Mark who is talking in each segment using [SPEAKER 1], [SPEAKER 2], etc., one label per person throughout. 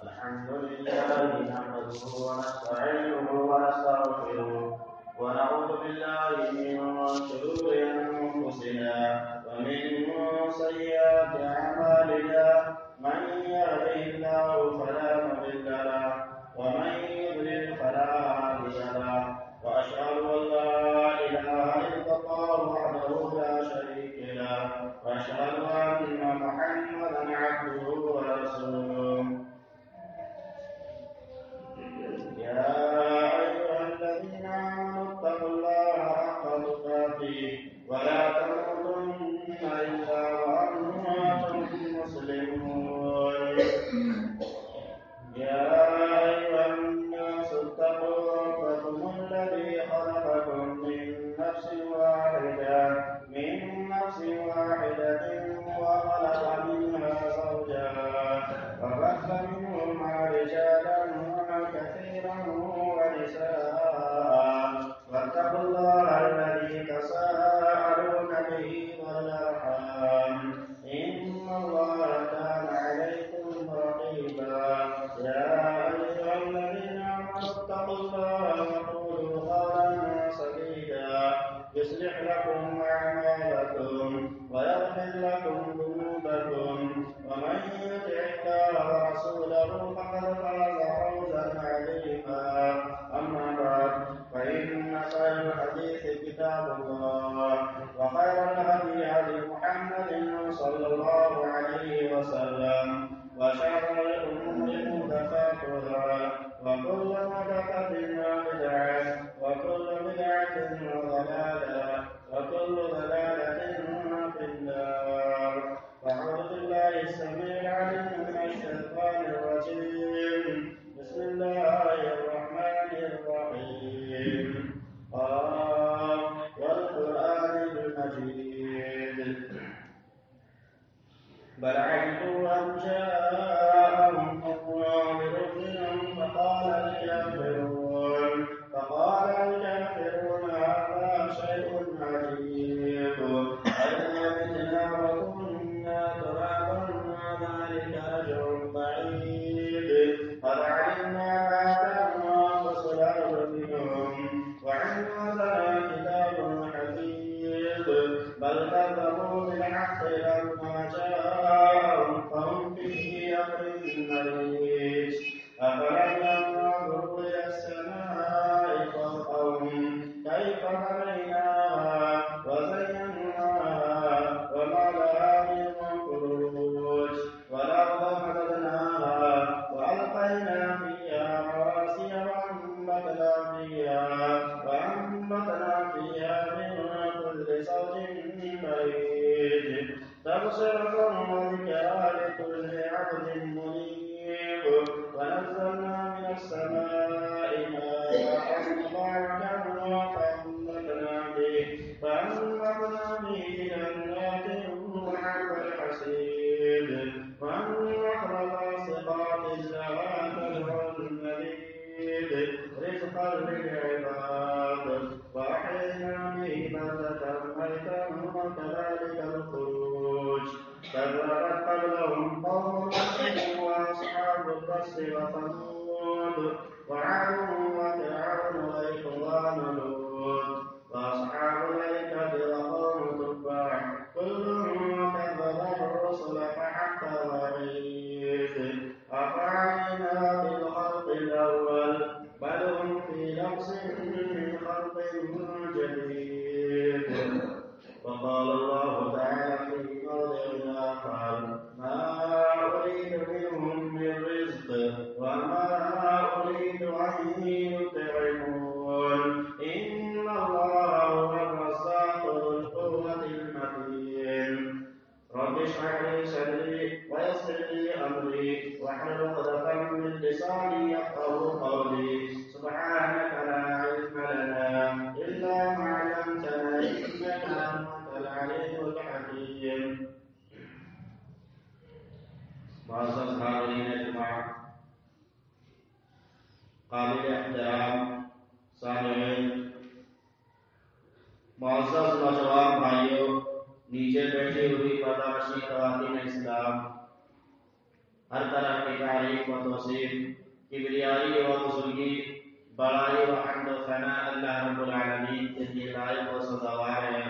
[SPEAKER 1] الحمد لله نحمده ونستعينه ونستغفره ونعوذ بالله من شرور أنفسنا ومن سيئات أعمالنا من يهده الله فلا مضل له ومن يضلل فلا هادي له وأشهد أن لا إله إلا الله وحده لا شريك له وأشهد أن محمدا عبده ورسوله يا أيها الذين آمنوا اتقوا الله حق تقاته ولا تموتن إلا وأنتم مسلمون يا أيها الناس اتقوا ربكم الذي خلقكم من نفس واحدة وخلق منها زوجها وبث منهما رجالا كثيرا ونساء واتقوا الله الذي تساءلون به والأرحام إن الله كان عليكم رقيبا يا أيها الذين آمنوا اتقوا الله وقولوا قولا سديدا يصلح لكم أعمالكم ويغفر لكم ذنوبكم ومن يطع الله ورسوله فقد فاز فوزا عظيما أما بعد فإن خير الحديث كتاب الله وخير الهدي هدي محمد صلى الله عليه وسلم وشر الأمور محدثاتها وكل محدثة بدعة وكل بدعة ضلالة وكل ضلالة في النار أعوذ بالله السميع العليم من الشيطان الرجيم بسم الله الرحمن الرحيم قاف والقرآن المجيد بل عجبوا أن جاءهم منذر منهم فقال الكافرون هذا شيء عجيب أئذا متنا وكنا ترابا ذلك أجر بعيد قد علمنا ما كانوا أنفس الأرض منهم وعندنا كتاب حفيظ بل كذبوا بالحق لما جاءهم فهم في أمر مريج أفلم ينظروا إلى السماء فوقهم كيف بنيناها وزيناها وما لها من فروج والأرض مددناها وألقينا فيها رواسي وأنبتنا فيها من كل زوج بهيج تبصرة وذكرى لكل عبد منيب ونزلنا من السماء ماء مباركا فأنبتنا به جنات وحب الحصيد والنخل باسقات لها طلع نضيد رزقا للعباد وأحيينا به بلدة ميتا وكذلك الخروج كذبت قبلهم قوم نوح وأصحاب الرس وثمود وعاد وفرعون وإخوان لوط وأصحاب الأيكة وقوم تبع كل كذب الرسل فحق وعيد أفعينا بالخلق الأول بل هم في لبس من خلق جديد وقال الله تعالى في موضع آخر ما أريد منهم من رزق وما أريد أن يطعمون إن الله هو الرزاق ذو القوة المتين رب اشرح لي صدري ويسر لي أمري واحلل عقدة من لساني يفقهوا قولي سبحانك لا علم لنا إلا ما علمتنا إنك أنت العليم الحكيم. معزز حاضرین اجماع، قابل احترام سامعین، معزز نوجوان بھائیوں، نیچے بیٹھی ہوئی پردہ نشین خواتین اسلام، تعریف و توصیف، کبریائی و بزرگی، بڑائی و حمد و ثنا اللہ رب العالمین کے لیے لائق و سزاوار ہے،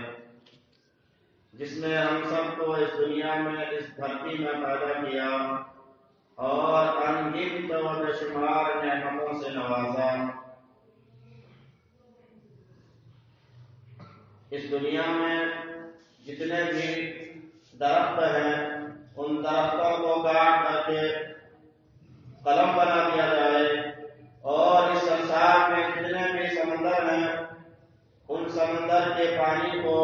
[SPEAKER 1] جس نے ہم سب کو اس دنیا میں اس دھرتی میں پیدا کیا اور انگنت و بے شمار نعمتوں سے نوازا۔ اس دنیا میں جتنے بھی درخت ہیں ان درختوں کو کاٹ کر کے قلم بنا دیا جائے، اور اس سنسار میں جتنے بھی سمندر ہیں ان سمندر کے پانی کو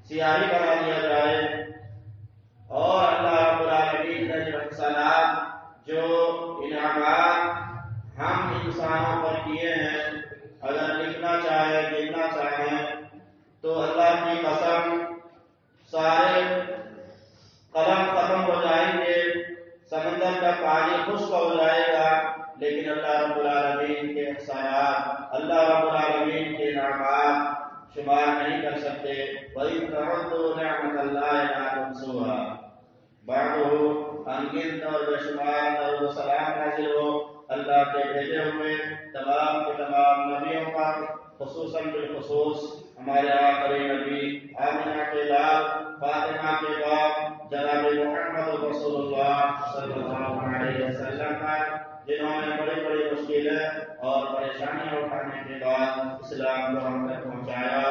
[SPEAKER 1] سیاہی بنا دیا جائے، اور اللہ رب العالمین نے جو احسانات، جو انعامات ہم انسانوں پر کیے ہیں، اگر لکھنا چاہے، گننا چاہیں تو اللہ کی قسم سارے قلم ختم ہو جائیں گے، سمندر کا پانی خشک ہو جائے گا، لیکن اللہ رب العالمین کے احسانات، اللہ رب العالمین کے انعامات شمار نہیں کر سکتے۔ وَإِن تَعُدُّوا نِعْمَتَ اللَّهِ لَا تُحْصُوهَا۔ بعدہ انگنت اور بے شمار درود و سلام نازل ہو اللہ کے بھیجے ہوئے تمام کے تمام نبیوں پر، خصوصاً بالخصوص ہمارے آخری نبی آمنہ کے لال، فاطمہ کے باپ جناب محمد رسول اللہ صلی اللہ علیہ وسلم پر، جنہوں نے بڑی بڑی مشکلیں اور پریشانیاں اٹھانے کے بعد اسلام کو ہم تک پہنچایا۔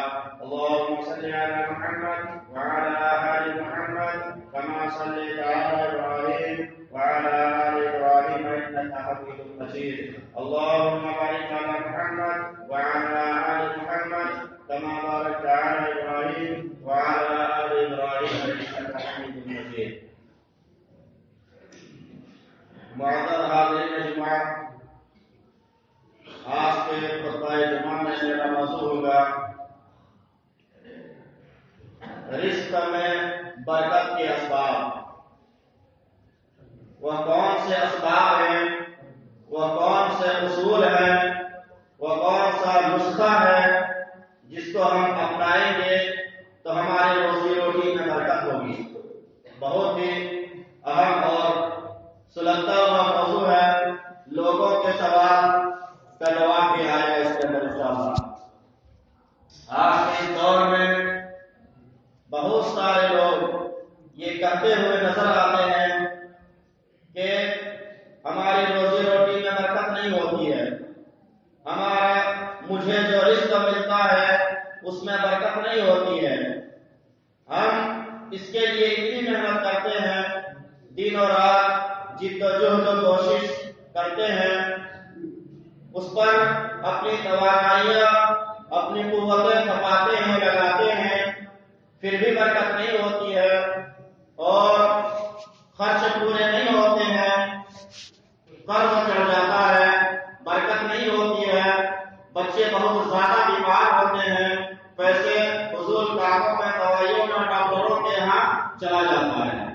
[SPEAKER 1] اللہم صلی علی محمد وعلی آل محمد کما صلیت علی ابراہیم وعلی آل ابراہیم انک حمید مجید۔ اللہم بارک علی محمد وعلی آل محمد کما بارکت علی ابراہیم وعلی آل ابراہیم انک حمید مجید۔ معزز حاضرین جمعہ، آج کے خطبہ جمعہ میں میرا موضوع ہوگا رزق میں برکت کے اسباب۔ وہ کون سے اسباب ہیں، وہ کون سے اصول ہیں، وہ کون سا نسخہ ہے جس کو ہم اپنائیں گے تو ہماری روزی روٹی میں برکت ہوگی۔ بہت ہی اہم اور سلگتا ہوا موضوع ہے، لوگوں کے سوال کا جواب بھی آئے گا اس کے اندر انشاءاللہ۔ آج کے دور میں بہت سارے لوگ یہ کہتے ہوئے نظر آتے ہیں کہ ہماری روزی روٹی میں برکت نہیں ہوتی ہے، مجھے جو رزق ملتا ہے اس میں برکت نہیں ہوتی ہے، ہم اس کے لیے اتنی محنت کرتے ہیں، دن و رات جد و جہد و کوشش کرتے ہیں، اس پر اپنی توانائیاں، اپنی قوتیں کھپاتے ہیں، لگاتے ہیں، پھر بھی برکت نہیں ہوتی ہے، اور خرچ پورے نہیں ہوتے ہیں، قرض چڑھ جاتا ہے، برکت نہیں ہوتی ہے، بچے بہت زیادہ بیمار ہوتے ہیں، پیسے فضول کاموں میں، دوائیوں میں، ڈاکٹروں کے یہاں چلا جاتا ہے۔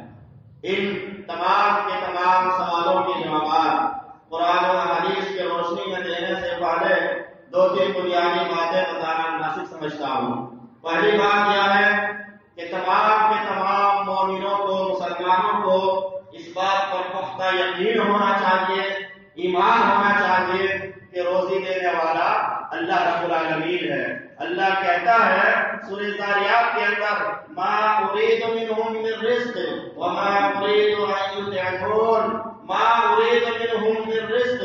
[SPEAKER 1] ان تمام کے تمام سوالوں کے جوابات قرآن و حدیث کی روشنی میں دینے سے پہلے دو تین بنیادی باتیں بتانا مناسب سمجھتا ہوں۔ پہلی بات یہ ہے کہ تمام کے تمام مومنوں کو، مسلمانوں کو اس بات پر پختہ یقین ہونا چاہیے، ایمان ہونا چاہیے کہ روزی دینے والا اللہ رب العالمین ہے۔ اللہ کہتا ہے سورہ ذاریات کے اندر، ما اريد منهم من رزق وما اريد ان يطعمون، ما اريد منهم من رزق،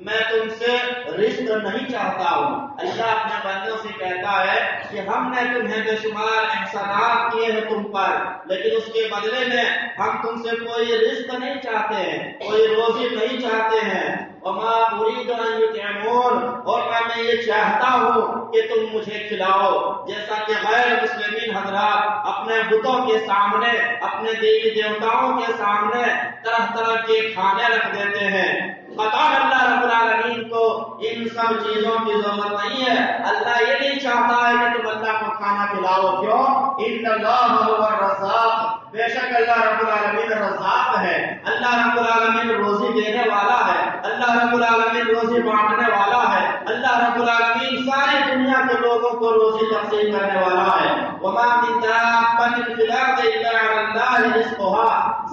[SPEAKER 1] میں تم سے رزق نہیں چاہتا ہوں۔ اللہ اپنے بندوں سے کہتا ہے کہ ہم نے تمہیں بے شمار احسانات کیے ہیں تم پر، لیکن اس کے بدلے میں ہم تم سے کوئی رزق نہیں چاہتے ہیں، کوئی روزی نہیں چاہتے ہیں۔ وما اريد ان يطعمون، اور میں یہ چاہتا ہوں کہ تم مجھے کھلاؤ، جیسا کہ غیر مسلمین حضرات اپنے بتوں کے سامنے، اپنے دیوی دیوتاؤں کے سامنے طرح طرح کے کھانے رکھ دیتے ہیں۔ قطعاً اللہ رب العالمین کو ان سب چیزوں کی ضرورت نہیں ہے، اللہ یہ نہیں چاہتا ہے کہ تم اللہ کو کھانا کھلاؤ، کیوں؟ ان اللہ هو الرزاق، بے شک اللہ رب العالمین رزاق ہے، اللہ رب العالمین روزی دینے والا ہے، اللہ رب العالمین روزی بانٹنے والا ہے، اللہ رب العالمین ساری دنیا کے لوگوں کو روزی تقسیم کرنے والا ہے۔ وما من دابۃ فی الارض الا علی اللہ رزقها،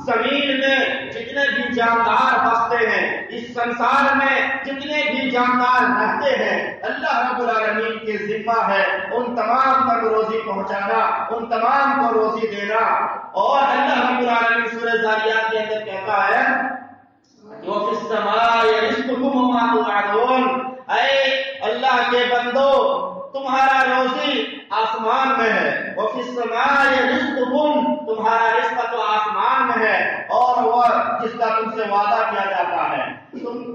[SPEAKER 1] زمین میں جتنے جتنے بھی جاندار بستے ہیں، اس سنسار میں جتنے بھی جاندار رہتے ہیں، اللہ رب العالمین کے ذمہ ہے ان تمام تک روزی پہنچانا، ان تمام کو روزی دینا۔ اور اللہ رب العالمین سورہ ذاریات کے اندر کہتا ہے وَفِي السَّمَاءِ رِزْقُكُمْ وَمَا تُوعَدُونَ، اے اللہ کے بندو تمہارا روزی آسمان میں ہے، وَفِي السَّمَاءِ رِزْقُكُمْ، تمہارا رزق تو آسمان میں ہے، اور وہ جس کا تم سے وعدہ کیا جاتا ہے۔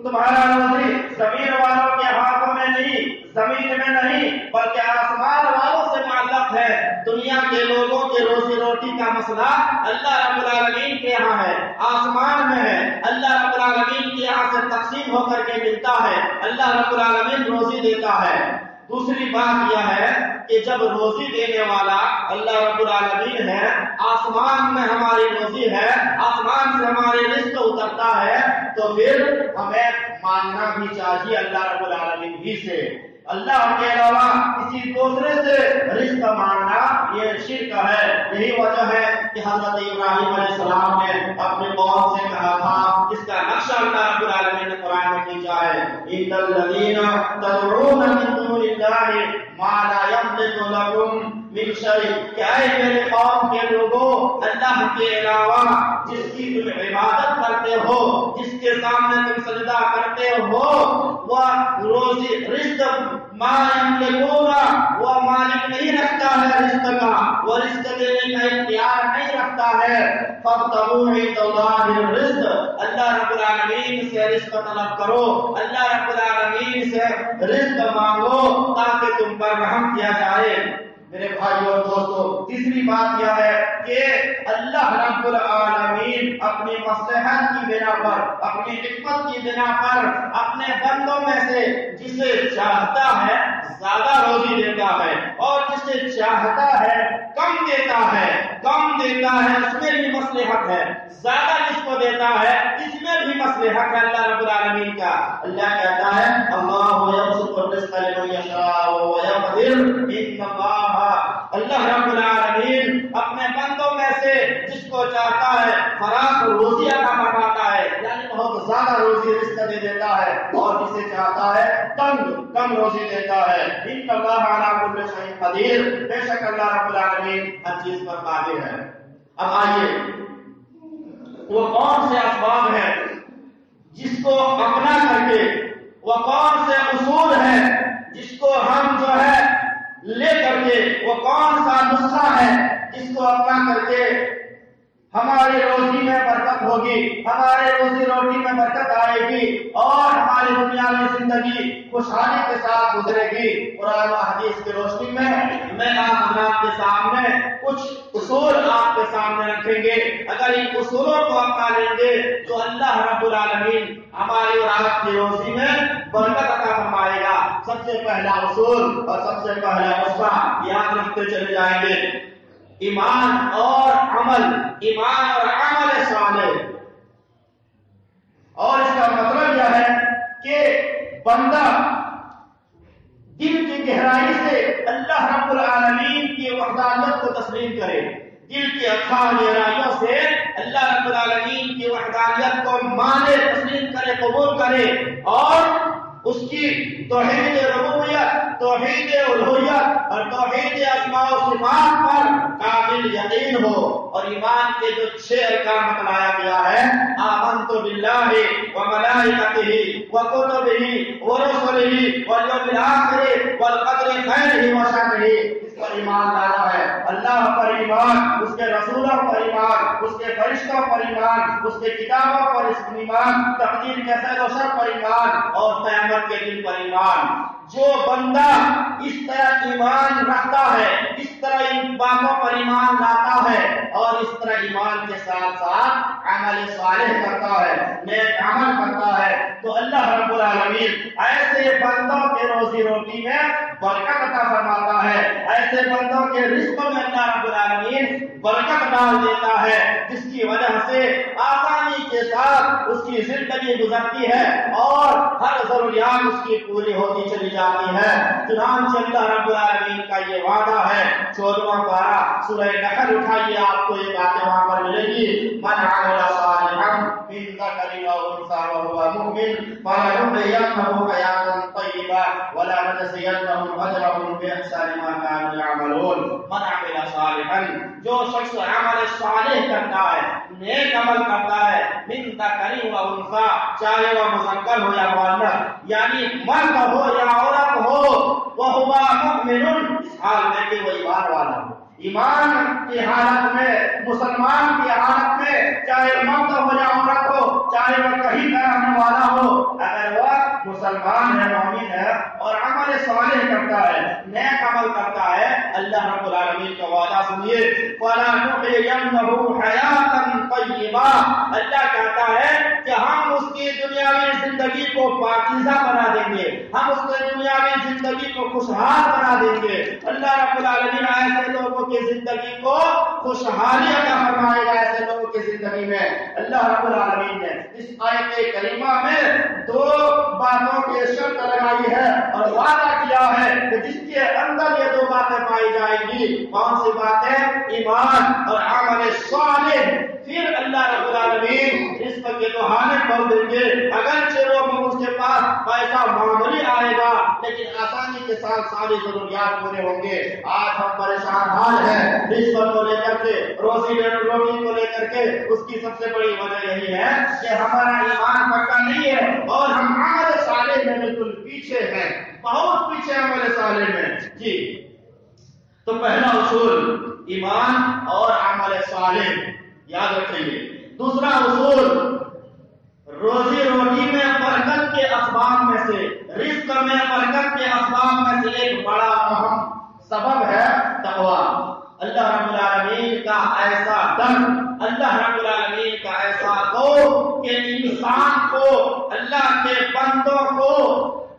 [SPEAKER 1] تمہارا روزی زمین والوں کے ہاتھوں میں نہیں، زمین میں نہیں، بلکہ آسمان والوں سے معلق ہے۔ دنیا کے لوگوں کے روزی روٹی کا مسئلہ اللہ رب العالمین کے یہاں ہے، آسمان میں ہے، اللہ رب العالمین کے یہاں سے تقسیم ہو کر کے ملتا ہے، اللہ رب العالمین روزی دیتا ہے۔ دوسری بات یہ ہے کہ جب روزی دینے والا اللہ رب العالمین ہے، آسمان میں ہماری روزی ہے، آسمان سے ہمارے رزق اترتا ہے، تو پھر ہمیں مانگنا بھی چاہیے اللہ رب العالمین ہی سے۔ اللہ کے علاوہ کسی دوسرے سے رزق مانگنا یہ شرک ہے۔ یہی وجہ ہے کہ حضرت ابراہیم علیہ السلام نے اپنے قوم سے کہا تھا، جس کا نقشہ اللہ رب العالمین نے قرآن میں کھینچا ہے، ان الذین تدعون من دون اللہ ما لا یملک لکم من شیء، کہ اے میرے قوم کے لوگوں، اللہ کے علاوہ جس کی تم عبادت کرتے ہو، جس کے سامنے تم سجدہ کرتے ہو، وہ روزی رزق ما یملکون، وہ مالک نہیں رکھتا ہے رزق کا، وہ رزق دینے کا اختیار نہیں رکھتا ہے۔ فابتغوا عند اللہ الرزق، اللہ رب العالمین سے رزق طلب کرو، اللہ رب العالمین سے رزق مانگو تاکہ تم پر رحم کیا جائے۔ میرے بھائیو اور دوستو، تیسری بات یہ ہے کہ اللہ رب العالمین اپنی مصلحت کی بنا پر، اپنی حکمت کی بنا پر اپنے بندوں میں سے جسے چاہتا ہے زیادہ روزی دیتا ہے، اور جسے چاہتا ہے کم دیتا ہے، کم دیتا ہے اس میں بھی مصلحت ہے، زیادہ جس کو دیتا ہے اس میں بھی مصلحت ہے اللہ رب العالمین کا۔ اللہ کہتا ہے اللہ یبسط الرزق لمن یشاء ویقدر، ان اللہ رب العالمین اپنے بندوں میں سے جس کو چاہتا ہے فراخ روزی عطا فرماتا ہے، یعنی بہت زیادہ روزی رزق دے دیتا ہے، اور جسے چاہتا ہے کم روزی دیتا ہے۔ ان اللہ علی کل شیء قدیر، بے شک اللہ رب العالمین ہر چیز پر قادر ہے۔ اب آئیے وہ کون سے اسباب ہیں جس کو اپنا کر کے، وہ کون سے اصول ہیں جس کو ہم جو ہے لے کر کے، وہ کون سا نسخہ ہے جس کو اپنا کر کے ہماری روزی میں برکت ہوگی، ہمارے روزی روٹی میں برکت آئے گی، اور ہماری دنیاوی زندگی خوشحالی کے ساتھ گزرے گی۔ قرآن و حدیث کی روشنی میں آپ کے سامنے کچھ اصول آپ کے سامنے رکھیں گے۔ اگر ان اصولوں کو اپنا لیں گے تو اللہ رب العالمین ہماری اور آپ کی روزی میں برکت عطا فرمائے گا۔ سب سے پہلا اصول اور سب سے پہلا نسخہ یاد رکھتے چلے جائیں گے، ایمان اور عمل، ایمان اور عمل صالح۔ اور اس کا مطلب یہ ہے کہ بندہ دل کی گہرائی سے اللہ رب العالمین کی وحدانیت کو تسلیم کرے، دل کی اتھاہ گہرائیوں سے اللہ رب العالمین کی وحدانیت کو مانے، تسلیم کرے، قبول کرے، اور اس کی توحید ربوبیت، توحید الوہیت اور توحید اسماء و صفات پر کامل یقین ہو۔ اور ایمان کے جو 6 ارکان بتلایا گیا ہے، آمنت باللہ وملائکتہ وکتبہ ورسلہ والیوم الآخر والقدر خیرہ وشرہ، اس پر ایمان لانا ہے، اللہ پر ایمان، اس کے رسولوں پر ایمان، اس کے فرشتوں پر ایمان، اس کے کتابوں پر ایمان، تقدیر کے خیر و شر پر ایمان، اور قیامت کے دن پر ایمان۔ جو بندہ اس طرح ایمان رکھتا ہے، اس طرح ان باتوں پر ایمان لاتا ہے، اور اس طرح ایمان کے ساتھ ساتھ عمل صالح کرتا ہے، نیک عمل کرتا ہے، تو اللہ رب العالمین ایسے بندوں کے روزی روٹی میں برکت عطا فرماتا ہے، ایسے بندوں کے رزق میں اللہ رب العالمین برکت ڈال دیتا ہے، جس کی وجہ سے آسانی کے ساتھ اس کی زندگی گزرتی ہے، اور ہر ضروریات اس کی پوری ہوتی چلی جاتی ہے۔ چنانچہ اللہ رب العالمین کا یہ وعدہ ہے، 14واں پارہ سورہ نحل اٹھائیے، آپ کو یہ باتیں وہاں پر ملے گی، من عمل صالحا من ذكر أو أنثى وهو مؤمن فلنحيينه حياة طيبة ولنجزينهم أجرهم بإحسان ما كانوا يعملون من عمل صالحا جو شخص عمل صالح کرتا ہے نیک عمل کرتا ہے من ذکر و انثى چاہے وہ مذکر ہو یا مؤنث یعنی مرد ہو یا عورت ہو وهو مؤمن اس حال میں کہ وہ ایمان والا ہو ایمان کی حالت میں مسلمان کی حالت میں چاہے مرد ہو یا عورت ہو چاہے وہ کہیں کا رہنے والا ہو اگر وہ مسلمان ہے مومن ہے اور عمل صالح کرتا ہے نیک عمل کرتا ہے اللہ رب العالمین کا وعدہ سنیے فَلَنُحْيِيَنَّهُ حَيَاةً طَيِّبَةً اللہ کہتا ہے کہ ہم اس کی دنیاوی زندگی کو پاکیزہ بنا دیں گے ہم اس کی دنیاوی زندگی کو خوشحال بنا دیں گے اللہ رب العالمین ایسے لوگوں کی زندگی کو خوشحالی عطا فرمائے گا ایسے لوگوں کی زندگی میں اللہ رب العالمین نے اس آیت کریمہ میں دو باتوں کی شرط لگائی ہے اور وعدہ کیا ہے کہ جس کے اندر یہ دو باتیں پائی جائیں گی کون سی باتیں ایمان اور عمل صالح پھر اللہ رب العالمین رزق کے دہانے کھول دیں گے اگرچہ وہ اس کے پاس پیسہ معمولی آئے گا لیکن آسانی کے ساتھ ساری ضروریات پورے ہوں گے آج ہم پریشان حال ہیں رزق کو لے کر کے روزی روٹی کو لے کر کے اس کی سب سے بڑی وجہ یہی ہے کہ ہمارا ایمان پکا نہیں ہے اور ہم عمل صالح میں بالکل پیچھے ہیں بہت پیچھے عمل صالح میں جی تو پہلا اصول ایمان اور عمل صالح یاد رکھیں گے دوسرا اصول روزی روٹی میں برکت کے اسباب میں سے رزق میں برکت کے اسباب میں سے ایک بڑا اہم سبب ہے تقویٰ اللہ رب العالمین کا ایسا ڈر اللہ رب العالمین کا ایسا خوف کہ انسان کو اللہ کے بندوں کو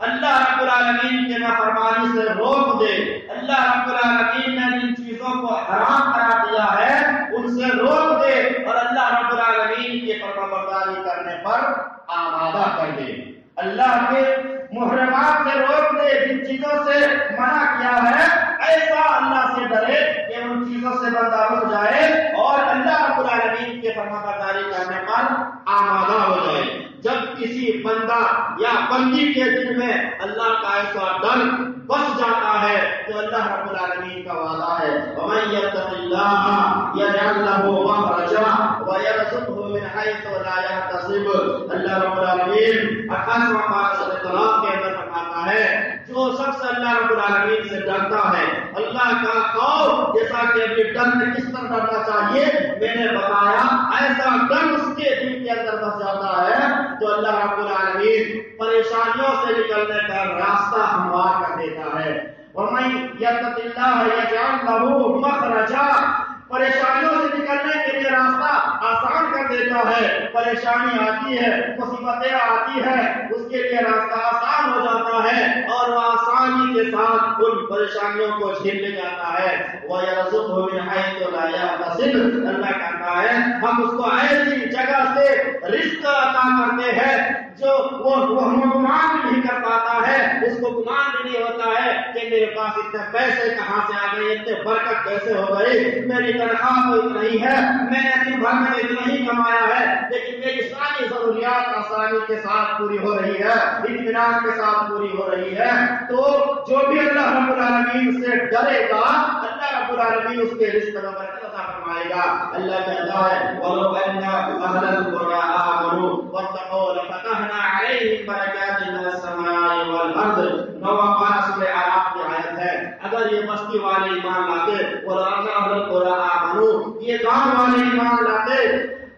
[SPEAKER 1] اللہ رب العالمین کے نافرمانی سے روک دے اللہ رب العالمین نے جن چیزوں کو حرام قرار دیا ہے ان سے روک دے اور اللہ رب العالمین کی فرمانبرداری کرنے پر آمادہ کر دے اللہ کے محرمات سے روک دے جن چیزوں سے منع کیا ہے ایسا اللہ سے ڈرے کہ ان چیزوں سے بندہ رک جائے اور اللہ رب العالمین کے فرمانبرداری کرنے پر آمادہ ہو جائے جب کسی بندہ یا بندی کے دل میں اللہ کا ایسا ڈر بس جاتا ہے تو اللہ رب العالمین کا وعدہ ہے وَمَن يَتَّقِ اللَّهَ يَجْعَل لَّهُ مَخْرَجًا وَيَرْزُقْهُ مِنْ حَيْثُ لَا يَحْتَسِبُ اللہ رب العالمین 28 سورۃ طلاق کے اندر فرماتا ہے جو شخص اللہ رب العالمین سے ڈرتا ہے اللہ کا خوف جیسا کہ ابھی ڈر میں کس طرح ڈرنا چاہیے میں نے بتایا ایسا ڈر اس کے دل کے اندر بس جاتا ہے تو اللہ رب العالمین پریشانیوں سے نکلنے کا راستہ ہموار کر دیتا ہے وَمَن يَتَّقِ اللَّهَ يَجْعَل لَّهُ مَخْرَجًا پریشانیوں سے نکلنے کے لیے راستہ آسان کر دیتا ہے پریشانی آتی ہے مصیبتیں آتی ہے اس کے لیے راستہ آسان ہو جاتا ہے اور وہ آسانی کے ساتھ ان پریشانیوں کو جھیل لے جاتا ہے وَيَرْزُقْهُ مِنْ حَيْثُ لَا يَحْتَسِبُ اللہ کہتا ہے ہم اس کو ایسی جگہ سے رزق عطا کرتے ہیں جو وہ گمان نہیں کر پاتا ہے اس کو گمان بھی نہیں ہوتا ہے کہ میرے پاس اتنے پیسے کہاں سے آ گئے اتنے برکت کیسے ہو گئی میری تنخواہ تو اتنا ہی ہے میں نے دن بھر میں اتنا ہی کمایا ہے لیکن میری ساری ضروریات آسانی کے ساتھ پوری ہو رہی ہے اطمینان کے ساتھ پوری ہو رہی ہے تو جو بھی اللہ رب العالمین سے ڈرے گا اللہ رب العالمین اس کے رزق میں برکت عطا فرمائے گا اللہ کہتا ہے وَلَوْ أَنَّ أَهْلَ الْقُرَىٰ آمَنُوا وَاتَّقَوْا لَفَتَحْنَا عَلَيْهِم بَرَكَاتٍ مِّنَ السَّمَاءِ وَالْأَرْضِ 9 سورہ اعراف کی آیت ہے اگر یہ بستی والے ایمان لاتے وَلَوْ أَنَّ أَهْلَ الْقُرَىٰ آمَنُوا یہ گاؤں والے ایمان لاتے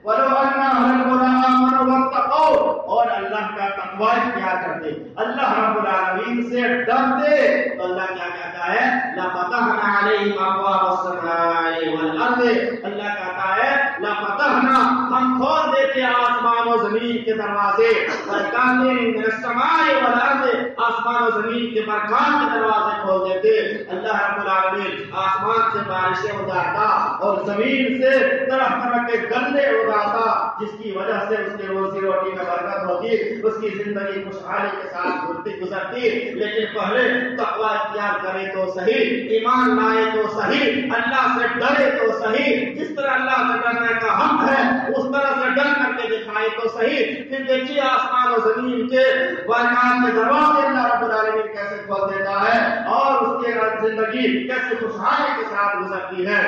[SPEAKER 1] وَلَوْ أَنَّ أَهْلَ الْقُرَىٰ آمَنُوا وَاتَّقَوْا اور اللہ کا تقوی اختیار کرتے اللہ رب العالمین سے ڈرتے تو اللہ کیا کہتا ہے لَفَتَحْنَا عَلَيْهِمْ أَبْوَابَ السَّمَاءِ وَالْأَرْضِ اللہ کہتا ہے لَفَتَحْنَا ہم کھول دیتے آسمان و زمین کے دروازے برکاتٍ مِّنَ السَّمَاءِ وَالْأَرْضِ آسمان و زمین کے برکات کے دروازے کھول دیتے اللہ رب العالمین آسمان سے بارشیں اتارتا اور زمین سے طرح طرح کے گندے اگاتا جس کی وجہ سے اس کے روزی روٹی میں برکت ہوتی اس کی زندگی خوشحالی کے ساتھ گزرتی لیکن پہلے تقوی اختیار کرے تو صحیح ایمان لائے تو صحیح اللہ سے ڈرے تو صحیح جس طرح اللہ سے ڈرنے کا حق ہے اس طرح سے ڈر کر کر کے دکھائے تو صحیح، پھر دیکھیے آسمان و زمین کے برکات کے دروازے اللہ رب العالمین کیسے کھول دیتا ہے اور اس کے بعد زندگی کیسے خوشحالی کے ساتھ گزرتی ہے۔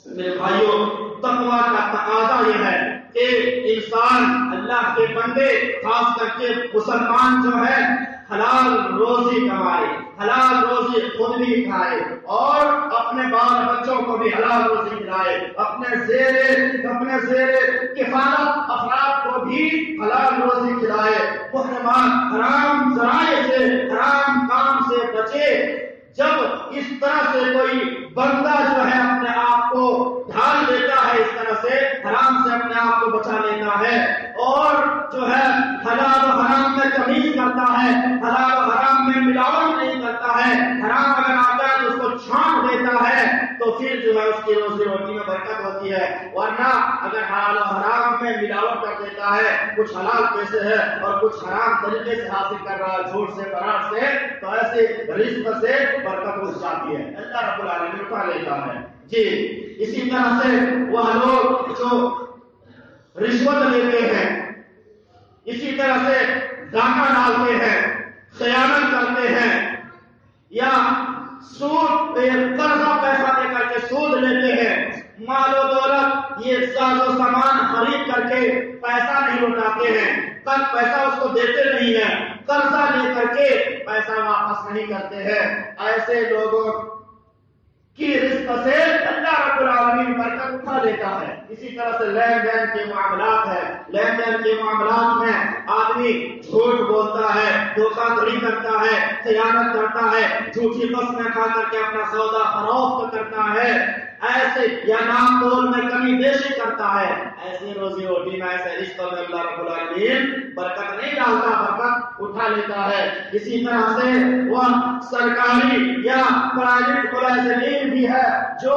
[SPEAKER 1] میرے بھائیوں، تقویٰ کا تقاضا یہ ہے کہ انسان، اللہ کے بندے، خاص کر کے مسلمان جو ہے، حلال روزی کمائے، حلال روزی خود بھی کھائے اور اپنے بال بچوں کو بھی حلال روزی کھلائے، اپنے زیر کفالت افراد کو بھی حلال روزی کھلائے، محرمات حرام ذرائع سے، حرام کام سے بچے۔ جب اس طرح سے کوئی بندہ جو ہے اپنے آپ کو ڈھال دیتا ہے، اس طرح سے حرام سے اپنے آپ کو بچا لیتا ہے اور جو ہے حلال و حرام میں تمیز کرتا ہے، حلال و حرام میں ملاوٹ نہیں کرتا ہے، حرام اگر آتا ہے تو اس کو چھانٹ دیتا ہے، تو پھر جو ہے اس کی روزی روٹی میں برکت ہوتی ہے۔ ورنہ اگر حلال و حرام میں ملاوٹ کر دیتا ہے، کچھ حلال پیسے ہے اور کچھ حرام طریقے سے حاصل کر رہا ہے، جھوٹ سے، فراڈ سے، تو ایسے رزق سے برکت اٹھ جاتی ہے، اللہ رب العالمین اٹھا لیتا ہے۔ جی اسی طرح سے وہ لوگ جو رشوت لیتے ہیں، اسی طرح سے ڈاکہ ڈالتے ہیں، خیانت کرتے ہیں، یا سود قرضہ پیسہ دے کر کے سود لیتے ہیں، مال و دولت یہ ساز و سامان خرید کر کے پیسہ نہیں لوٹاتے ہیں، پیسہ اس کو دیتے نہیں ہیں، قرضہ لے کر کے پیسہ واپس نہیں کرتے ہیں، ایسے لوگوں کی رزق سے اللہ رب العالمین برکت اٹھا لیتا ہے۔ اسی طرح سے لین دین کے معاملات ہے، لین دین کے معاملات میں آدمی جھوٹ بولتا ہے، دھوکہ دھڑی کرتا ہے، خیانت کرتا ہے، جھوٹی قسمیں کھا کر کے اپنا سودا فروخت کرتا ہے، ایسے یا نام تول میں کمی بیشی کرتا ہے، ایسی روزی روٹی میں، ایسے رشتوں میں اللہ رب العالمین برکت نہیں ڈالتا، برکت اٹھا لیتا ہے۔ اسی طرح سے وہ سرکاری یا پرائیویٹ ملازمین بھی ہے جو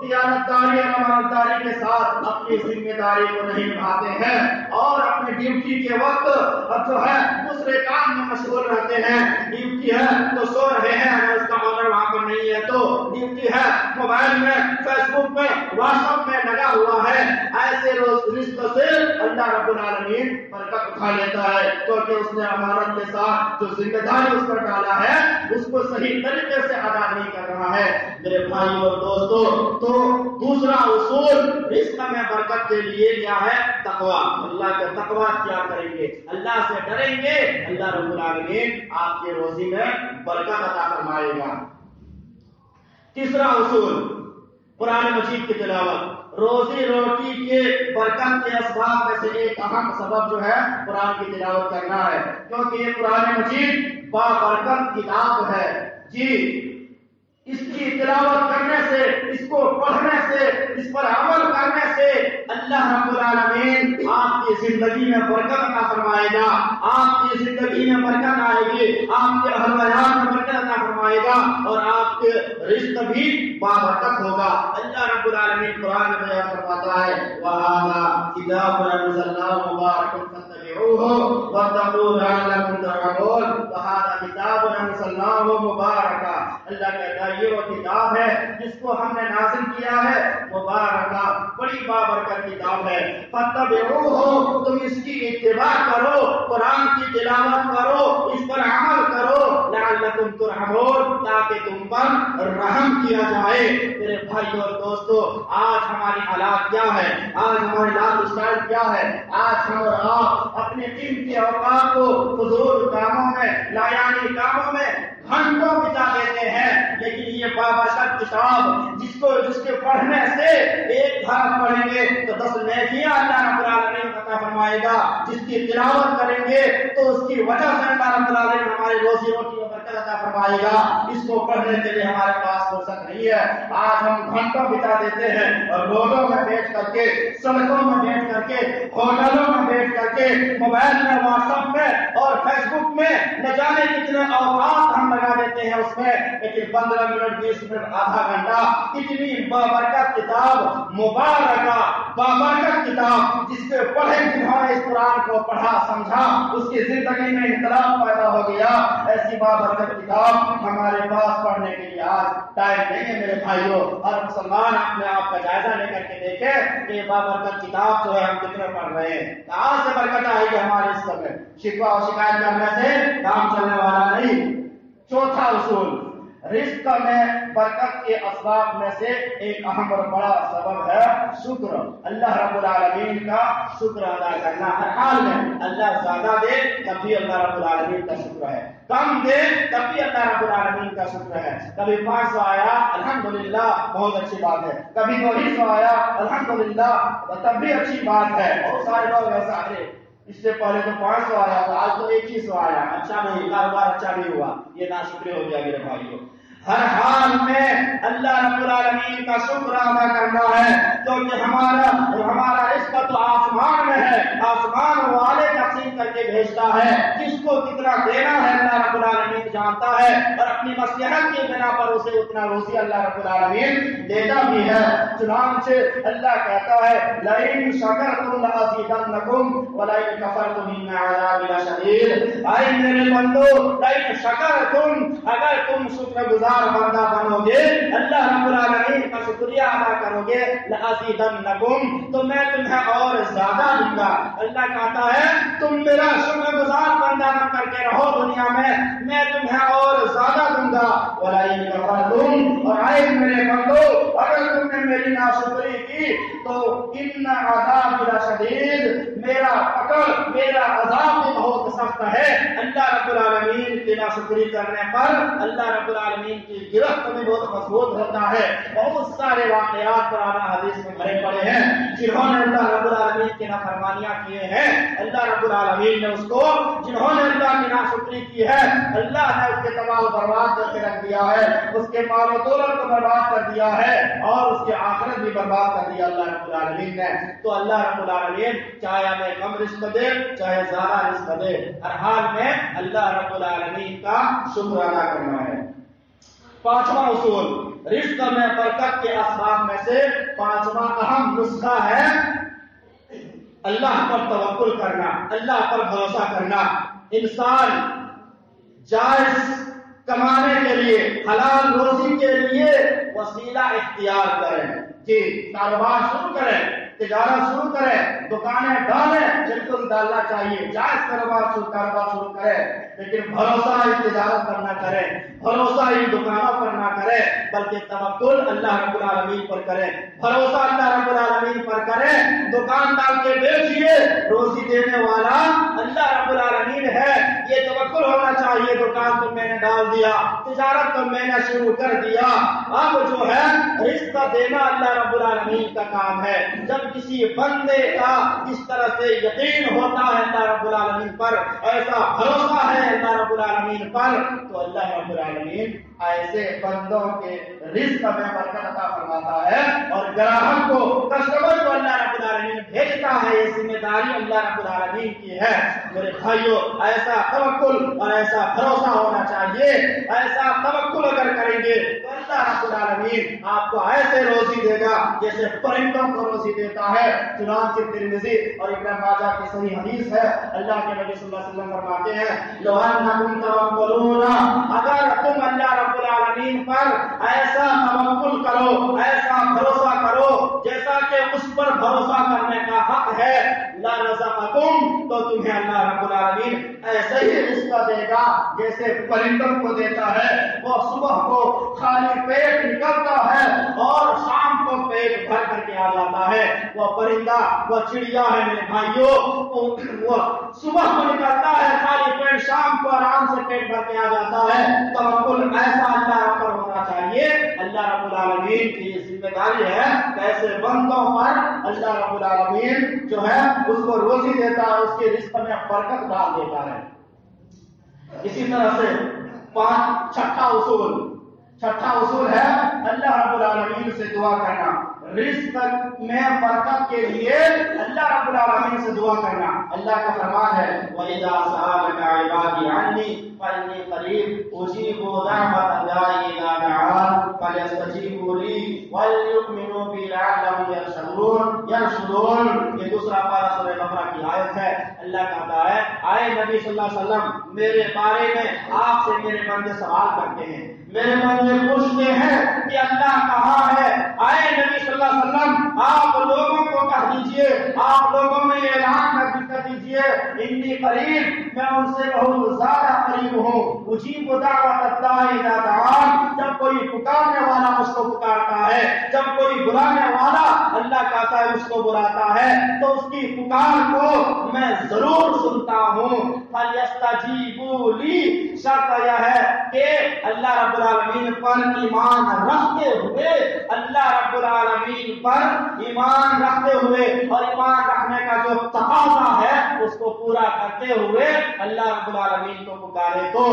[SPEAKER 1] دیانتداری اور امانتداری کے ساتھ اپنی ذمہ داری کو نہیں نبھاتے ہیں اور اپنی ڈیوٹی کے وقت اب جو ہے دوسرے کام میں مشغول رہتے ہیں، ڈیوٹی ہے تو سو رہے ہیں، اگر اس کا آنر وہاں پر نہیں ہے تو ڈیوٹی ہے موبائل میں، فیس بک میں، واٹس ایپ میں لگا ہوا ہے، ایسے رزق سے اللہ رب العالمین برکت اٹھا لیتا ہے، کیونکہ اس نے امانت کے ساتھ جو ذمہ داری اس پر ڈالا ہے اس کو صحیح طریقے سے ادا نہیں کر رہا ہے۔ میرے بھائیوں اور دوستوں، تو دوسرا اصول رزق میں برکت کے لیے کیا ہے؟ تقویٰ۔ اللہ کا تقویٰ کیا کریں گے؟ اللہ سے ڈریں گے، اللہ رب العالمین آپ کی روزی میں برکت عطا فرمائے گا۔ تیسرا اصول قرآن مجید کی تلاوت۔ روزی روٹی کے برکت کے اسباب میں سے ایک اہم سبب جو ہے قرآن کی تلاوت کرنا ہے، کیونکہ یہ قرآن مجید بابرکت کتاب ہے۔ جی اس کی تلاوت کرنے سے، اس کو پڑھنے سے، اس پر عمل کرنے سے اللہ رب العالمین آپ کی زندگی میں برکت عطا فرمائے گا، آپ کی زندگی میں برکت آئے گی، آپ کے اہل و عیال میں برکت عطا فرمائے گا اور آپ کے رزق بھی بابرکت ہوگا۔ اللہ رب العالمین قرآن میں بیان فرماتا ہے وَهَذَا كِتَابٌ أَنزَلْنَاهُ مُبَارَكٌ فَاتَّبِعُوهُ وَاتَّقُوا لَعَلَّكُمْ تُرْحَمُونَ وَهَذَا كِتَابٌ أَنزَلْنَاهُ مُبَارَكٌ۔ اللہ کہتا ہے یہ وہ کتاب ہے جس کو ہم نے نازل کیا ہے، مبارکہ، بڑی بابرکت کتاب ہے، فَاتَّبِعُوهُ، تم اس کی اتباع کرو، قرآن کی تلاوت کرو، اس پر عمل کرو، لعلکم ترحمون، تاکہ تم پر رحم کیا جائے۔ میرے بھائیوں اور دوستو، آج ہماری حالات کیا ہے؟ آج ہماری لائف اسٹائل کیا ہے؟ آج ہم اور آپ اپنے قیمتی اوقات کو فضول کاموں میں، لایانی کاموں میں گھنٹوں بتا دیتے ہیں، لیکن یہ بابرکت کتاب جس کے پڑھنے سے ایک حرف پڑھیں گے تو 10 نیکیاں اللہ رب العالمین عطا فرمائے گا، جس کی تلاوت کریں گے تو اس کی وجہ سے اللہ رب العالمین ہماری روزی روٹی میں برکت عطا فرمائے گا۔ اس کو پڑھنے کے لیے ہمارے پاس فرصت نہیں ہے، آج ہم گھنٹوں بتا دیتے ہیں اور روڈوں میں بیٹھ کر کے، سڑکوں میں بیٹھ کر کے، ہوٹلوں میں بیٹھ کر کے، موبائل میں، واٹس ایپ میں اور فیس بک میں نہ جانے کتنے اوقات ہم لگا دیتے ہیں اس میں، لیکن 15 منٹ، 20 منٹ، آدھا گھنٹہ، اتنی بابرکت کتاب، مبارکہ بابرکت کتاب جس سے پڑھے جنہوں نے اس
[SPEAKER 2] قرآن کو پڑھا سمجھا, اس کی زندگی میں انقلاب پیدا ہو گیا. ایسی بابرکت کتاب ہمارے پاس پڑھنے کے لیے آج ٹائم نہیں ہے میرے بھائیوں. ہر مسلمان اپنے آپ کا جائزہ لے کر کے دیکھے کہ یہ بابرکت کتاب جو ہے ہم کتنے پڑھ رہے ہیں. کہاں سے برکت آئے گی ہمارے اس میں؟ شکوہ اور شکایت کرنے سے کام چلنے والا نہیں. چوتھا اصول, رزق میں برکت کے اسباب میں سے ایک اہم اور بڑا سبب ہے شکر. اللہ رب العالمین کا شکر ادا کرنا. ہر حال میں اللہ زیادہ دے تب بھی اللہ رب العالمین کا شکر ہے, کم دے تب بھی اللہ رب العالمین کا شکر ہے. کبھی 500 آیا الحمدللہ بہت اچھی بات ہے, کبھی 200 آیا الحمدللہ تب بھی اچھی بات ہے. بہت سارے لوگ ایسا ہے اس سے پہلے تو 500 آیا تھا, آج تو 100 آیا, اچھا نہیں, کاروبار اچھا نہیں ہوا, یہ ناشکری ہو گیا میرے بھائیوں. ہر حال میں اللہ رب العالمین کا شکر ادا کرنا ہے, کیونکہ ہمارا رزق تو آسمان میں ہے, آسمان والے تقسیم کر کے بھیجتا ہے. جس کو کتنا دینا ہے اللہ رب العالمین جانتا ہے, اور اپنی مصلحت کی بنا پر اسے اتنا روزی اللہ رب العالمین دیتا بھی ہے. چنانچہ اللہ کہتا ہے لئن شکرتم لازیدنکم ولئن کفرتم ان عذابی لشدید. اے میرے بندو, لئن شکرتم, اگر تم شکر گزار بندہ بنو گے, اللہ رب العالمین کا شکریہ ادا کرو گے, لازیدنکم, تو میں تمہیں اور زیادہ دوں گا. اللہ کہتا ہے تم میرا شکر گزار بندہ بن کر کے رہو دنیا میں تمہیں اور زیادہ دوں گا. ولئن کفرتم, اور اے میرے بندو اگر تم نے میری ناشکری کی تو ان عذاب لشدید, میرا پکڑ, میرا عذاب بھی بہت سخت ہے. اللہ رب العالمین کی ناشکری کرنے پر اللہ رب العالمین کی گرفت میں بہت مضبوط ہوتا ہے. بہت سارے واقعات قرآن حدیث میں بھرے پڑے ہیں جنہوں نے اللہ رب العالمین کی نافرمانیاں کیے ہیں. اللہ رب العالمین نے اس کو, جنہوں نے اللہ کی ناشکری کی ہے, اللہ نے اس کے تباہ و برباد کر کے رکھ دیا ہے, اس کے مال و دولت کو برباد کر دیا ہے, اور اس کے آخرت بھی برباد کر دیا اللہ رب العالمین نے. تو اللہ رب العالمین چاہے ہمیں کم رزق دے چاہے زیادہ رزق دے, ہر حال میں اللہ رب العالمین کا شکر ادا کرنا ہے. پانچواں اصول, رزق میں برکت کے اسباب میں سے پانچواں اہم نسخہ ہے اللہ پر توکل کرنا, اللہ پر بھروسہ کرنا. انسان جائز کمانے کے لیے, حلال روزی کے لیے وسیلہ اختیار کریں. جی, کاروبار شروع کریں, تجارت شروع کریں, دکانیں ڈالیں, بالکل ڈالنا چاہیے, جائز کاروبار شروع کریں, لیکن بھروسہ اس تجارت پر نہ کریں, بھروسہ ان دکانوں پر نہ کریں, بلکہ توکل اللہ رب العالمین پر کریں, بھروسہ اللہ رب العالمین پر کریں. دکان ڈال کے بیچیے, روزی دینے والا اللہ رب العالمین ہے, یہ توکل ہونا چاہیے. دکان تو میں نے ڈال دیا, تجارت تو میں نے شروع کر دیا, اب جو ہے رزق دینا اللہ رب العالمین کا کام ہے. جب کسی بندے کا اس طرح سے یقین ہوتا ہے اللہ رب العالمین پر, ایسا بھروسہ ہے اللہ رب العالمین پر, تو اللہ رب العالمین ایسے بندوں کے رزق میں برکت عطا فرماتا ہے, اور گراہک کو, کسٹمر کو اللہ رب العالمین بھیجتا ہے. یہ ذمہ داری اللہ رب العالمین کی ہے. میرے بھائیوں, ایسا توکل اور ایسا بھروسہ ہونا چاہیے. ایسا توکل اگر کریں گے تو اللہ رب العالمین آپ کو ایسے روزی دے گا جیسے پرندوں کو روزی دیتا ہے. چنانچہ ترمذی اور ابن ماجہ کی صحیح حدیث ہے, اللہ کے نبی صلی اللہ علیہ وسلم فرماتے ہیں لو انکم توکلون, اگر تم اللہ رب العالمین پر ایسا توکل کرو, ایسا بھروسہ کرو جیسا کہ اس پر بھروسہ کرنے کا حق ہے, لرزقکم, تو تمہیں اللہ رب العالمین ایسے ہی رزق دے گا جیسے پرندوں کو دیتا ہے. وہ صبح کو خالی پیٹ نکلتا ہے اور شام کو پیٹ بھر کر کے آ جاتا ہے. وہ پرندہ, وہ چڑیا ہے میرے بھائیوں, وہ صبح کو نکلتا ہے خالی پیٹ, شام کو آرام سے پیٹ بھر کے آ جاتا ہے. توکل ایسا اللہ پر ہونا چاہیے. اللہ رب العالمین کی یہ ذمہ داری ہے کہ ایسے بندوں پر اللہ رب العالمین جو ہے اس کو روزی دیتا ہے, اس کے رزق میں برکت ڈال دیتا ہے. اسی طرح سے چھٹا اصول ہے اللہ رب العالمین سے دعا کرنا. رزق میں برکت کے لیے اللہ رب العالمین سے دعا کرنا. اللہ کا فرمان ہے وَإِذَا سَأَلَكَ عِبَادِي عَنِّي فَإِنِّي قَرِيبٌ أُجِيبُ دَعْوَةَ الدَّاعِ إِذَا دَعَانِ فَلْيَسْتَجِيبُوا لِي وَلْيُؤْمِنُوا بِي لَعَلَّهُمْ يَرْشُدُونَ. یہ دوسرا پارہ سورہ بقرہ کی آیت ہے. اللہ کہتا ہے آئے نبی صلی اللہ علیہ وسلم میرے بارے میں آپ سے میرے بندے سوال کرتے ہیں, میرے بندے پوچھتے ہیں کہ اللہ کہاں ہے. آئے نبی صلی اللہ علیہ وسلم آپ لوگوں کو کہہ دیجئے, آپ لوگوں میں اعلان کر دیجئے انی قریب, میں ان سے بہت زیادہ قریب ہوں. اجیب دعوت الداعی اذا دعان, جب کوئی پکارنے والا مجھ کو پکارتا ہے, جب کوئی بلانے والا اللہ کہتا ہے مجھ کو بلاتا ہے, تو اس کی پکار کو میں ضرور سنتا ہوں. فَلْيَسْتَجِيبُوا لِي, شرط یہ ہے کہ اللہ رب العالمین پر ایمان رکھتے ہوئے, اللہ رب العالمین پر ایمان رکھتے ہوئے اور ایمان رکھنے کا جو تقاضا ہے اس کو پورا کرتے ہوئے اللہ رب العالمین کو پکارے تو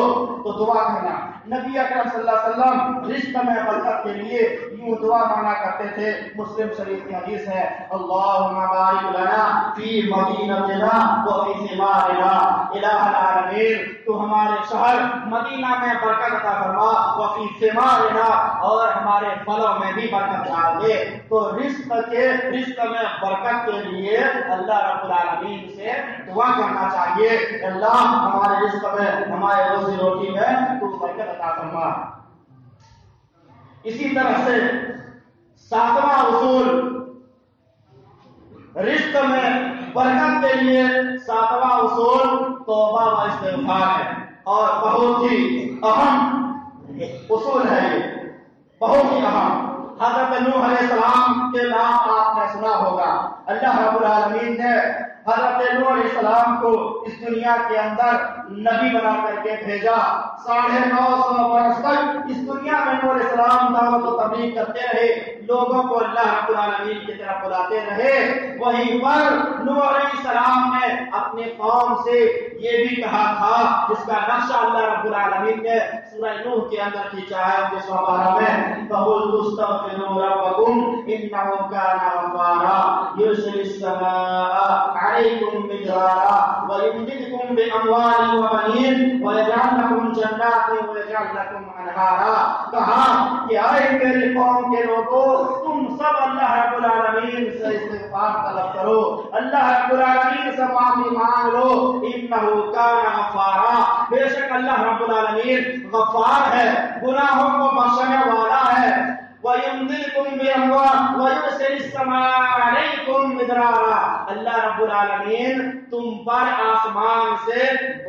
[SPEAKER 2] دعا کرنا. نبی اکرم صلی اللہ علیہ وسلم رزق میں برکت کے لیے یوں دعا مانگا کرتے تھے. مسلم شریف کی حدیث ہے اللہم بارک لنا فی مدینتنا وفی ثمارنا. الہ العالمین تو ہمارے شہر مدینہ میں برکت عطا فرما, وفی ثمارنا اور ہمارے پھلوں میں بھی برکت ڈال دے. تو رزق میں برکت کے لیے اللہ رب العالمین سے دعا کرنا چاہیے. اللہ ہمارے رزق میں, ہمارے روزی روٹی میں تو برکت عطا فرما. اسی طرح سے ساتواں اصول رزق میں برکت کے لیے ساتواں اصول توبہ و استغفار ہے, اور بہت ہی اہم اصول ہے. یہ بہت ہی اہم. حضرت نوح علیہ السلام کے نام آپ نے سنا ہوگا. اللہ رب العالمین نے حضرت نوح علیہ السلام کو اس دنیا کے اندر نبی بنا کر کے بھیجا. 950 برس تک اس دنیا میں نوح علیہ السلام دعوت و تبلیغ کرتے رہے, لوگوں کو اللہ رب العالمین کی طرف بلاتے رہے. وہیں پر نوح علیہ السلام نے اپنی قوم سے یہ بھی کہا تھا, جس کا نقشہ اللہ رب العالمین نے سورہ نوح کے اندر کھینچا ہے 19 پارہ میں. فَقُلْتُ اسْتَغْفِرُوا رَبَّكُمْ إِنَّهُ كَانَ غَفَّارًا يُرْسِلِ السَّمَاءَ عَلَيْكُمْ مِدْرَارًا وَيُمْدِدْكُمْ بِأَمْوَالٍ وَبَنِينَ وَيَجْعَلْ لَكُمْ جَنَّاتٍ وَيَجْعَلْ لَكُمْ أَنْهَارًا. کہا کہ آئے میری قوم کے لوگوں, تم سب اللہ رب العالمین سے استغفار طلب کرو, اللہ رب العالمین سے معافی مانگ لو. إِنَّهُ كَانَ غَفَّارًا, بے شک اللہ رب العالمین غفار ہے, گناہوں کو بخشنے والا ہے. وَيُمْدِدْكُمْ بِأَمْوَالٍ وَيُرْسِلِ السَّمَاءَ عَلَيْكُمْ مِدْرَارًا, اللہ رب العالمین تم پر آسمان سے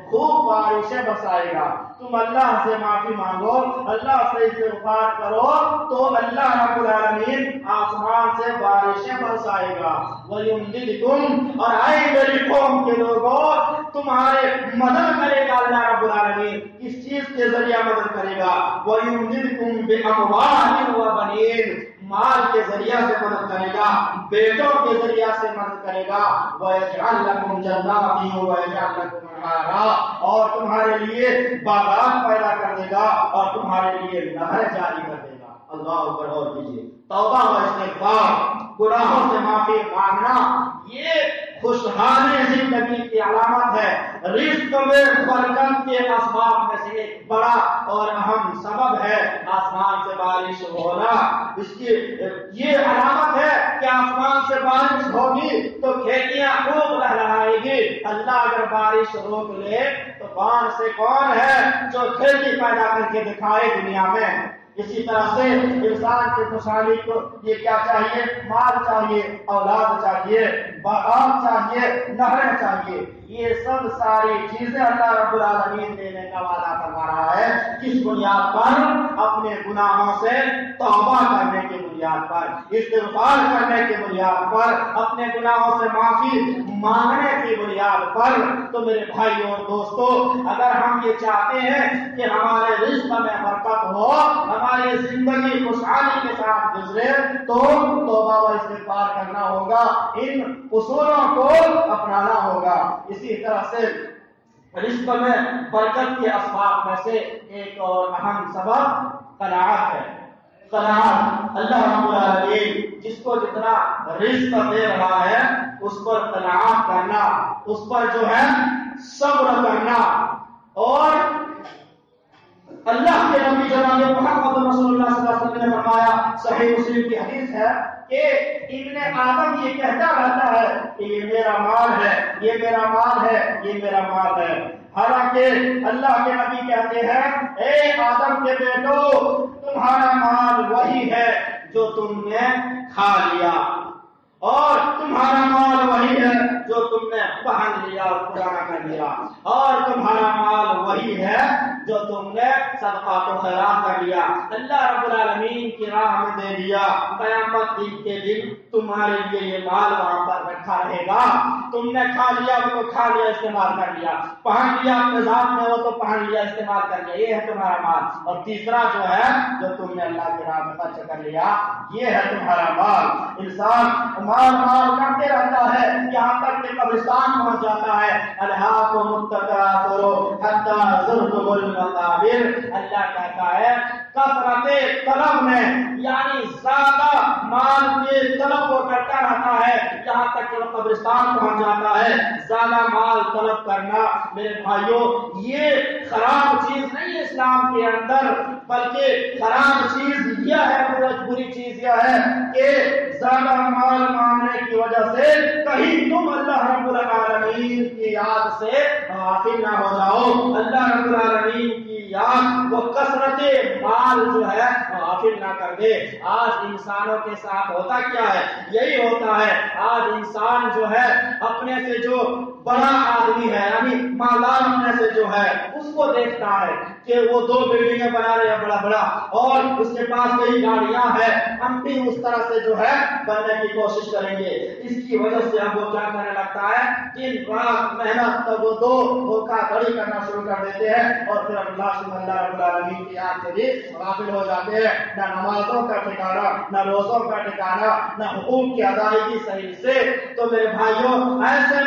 [SPEAKER 2] خوب بارشیں برسائے گا. تم اللہ سے معافی مانگو, اللہ سے استغفار کرو, تو اللہ رب العالمین آسمان سے بارشیں برسائے گا. وَيُمْدِدْكُمْ, اور آئے میری قوم کے لوگوں, تمہارے مدد کرے گا اللہ رب العالمین. کس چیز کے ذریعہ مدد کرے گا؟ وَيُمْدِدْكُمْ بِأَمْوَالٍ وَبَنِينَ, مال کے ذریعہ سے مدد کرے گا, بیٹوں کے ذریعہ سے مدد کرے گا. وَيَجْعَلْ لَكُمْ جَنَّاتٍ وَيَجْعَلْ لَكُمْ أَنْهَارًا, اور تمہارے لیے باغات پیدا کر دے گا اور تمہارے لیے نہر جاری کر دے گا. اللہ اکبر. اور کیجیے توبہ و استغفار, گناہوں سے معافی مانگنا, یہ خوشحال زندگی کی علامت ہے. رزق میں برکت کے اسباب میں سے ایک بڑا اور اہم سبب ہے آسمان سے بارش ہونا. اس کی یہ علامت ہے کہ آسمان سے بارش ہوگی تو کھیتیاں خوب لہلہائے گی. اللہ اگر بارش روک لے تو کون سے کون ہے جو کھیتی پیدا کر کے دکھائے دنیا میں. اسی طرح سے انسان کے خوشحالی کو یہ کیا چاہیے؟ مال چاہیے, اولاد چاہیے, باغات چاہیے, نہریں چاہیے. یہ سب ساری چیزیں اللہ رب العالمین دینے کا وعدہ فرما رہا ہے. کس بنیاد پر؟ اپنے گناہوں سے توبہ کرنے کی بنیاد پر, استغفار کرنے کی بنیاد پر, اپنے گناہوں سے معافی مانگنے کی بنیاد پر. تو میرے بھائی اور دوستو, اگر ہم یہ چاہتے ہیں کہ ہمارے رزق میں برکت ہو, ہماری زندگی خوشحالی کے ساتھ گزرے, تو توبہ و استغفار کرنا ہوگا, ان اصولوں کو اپنانا ہوگا. اسی طرح سے رزق میں برکت کے اسباب میں سے ایک اور اہم سبب قناعت ہے. قناعت، اللہ رب العالمین جس کو جتنا رزق دے رہا ہے اس پر قناعت کرنا، اس پر جو ہے صبر کرنا. اور اللہ کے نبی جناب محمد رسول اللہ صلی اللہ علیہ وسلم نے فرمایا، صحیح مسلم کی حدیث ہے کہ ابن آدم یہ کہتا رہتا ہے کہ یہ میرا مال ہے، یہ میرا مال ہے، یہ میرا مال ہے. حالانکہ اللہ کے نبی کہتے ہیں اے آدم کے بیٹو، تمہارا مال وہی ہے جو تم نے کھا لیا، اور تمہارا مال وہی ہے جو تم نے پہن لیا اور پرانا کر لیا، اور تمہارا مال وہی ہے جو تم نے صدقات و خیرات کر لیا، اللہ رب العالمین کی راہ میں دے دیا. قیامت کے دن تمہارے لیے یہ مال وہاں پر رکھا رہے گا. تم نے کھا لیا وہ تو کھا لیا، استعمال کر لیا، پہن لیا اپنے ذات میں وہ تو پہن لیا، استعمال کر لیا، یہ ہے تمہارا مال. اور تیسرا جو ہے جو تم نے اللہ کی راہ میں خرچ کر لیا، یہ ہے تمہارا مال. انسان مال کرتے رہتا ہے یہاں تک کہ قبرستان پہنچ جاتا ہے. الہاکم التکاثر حتی زرتم المقابر. اللہ کہتا ہے کثرت طلب میں، یعنی زیادہ مال کے طلب کو کرتا رہتا ہے یہاں تک کہ وہ قبرستان پہنچ جاتا ہے. زیادہ مال طلب کرنا میرے بھائیوں یہ خراب چیز نہیں ہے اسلام کے اندر، بلکہ خراب چیز یہ ہے، بری چیز یہ ہے کہ زیادہ مال مانگنے کی وجہ سے کہیں تم اللہ رب العالمین کی یاد سے غافل نہ ہو جاؤ. اللہ رب العالمین کی یاد وہ کثرت مال جو ہے غافل نہ کر دے. آج انسانوں کے ساتھ ہوتا کیا ہے؟ یہی ہوتا ہے. آج انسان جو ہے اپنے سے جو بڑا آدمی ہے، یعنی مالدار اپنے سے جو ہے اس کو دیکھتا ہے کہ وہ 2 بلڈنگیں بنا رہے ہیں بڑا بڑا، اور اس کے پاس کئی گاڑیاں ہیں، ہم بھی اس طرح سے جو ہے بننے کی کوشش کریں گے. اس کی وجہ سے اب وہ کیا کرنے لگتا ہے، دن رات محنت تب وہ 2 دھوکہ دھڑی کرنا شروع کر دیتے ہیں، اور پھر اللہ رب العالمین کی یاد سے بھی غافل ہو جاتے ہیں. نہ نمازوں کا ٹھکانا، نہ روزوں کا ٹھکانا، نہ حقوق کی ادائیگی صحیح سے. تو میرے بھائیوں ایسے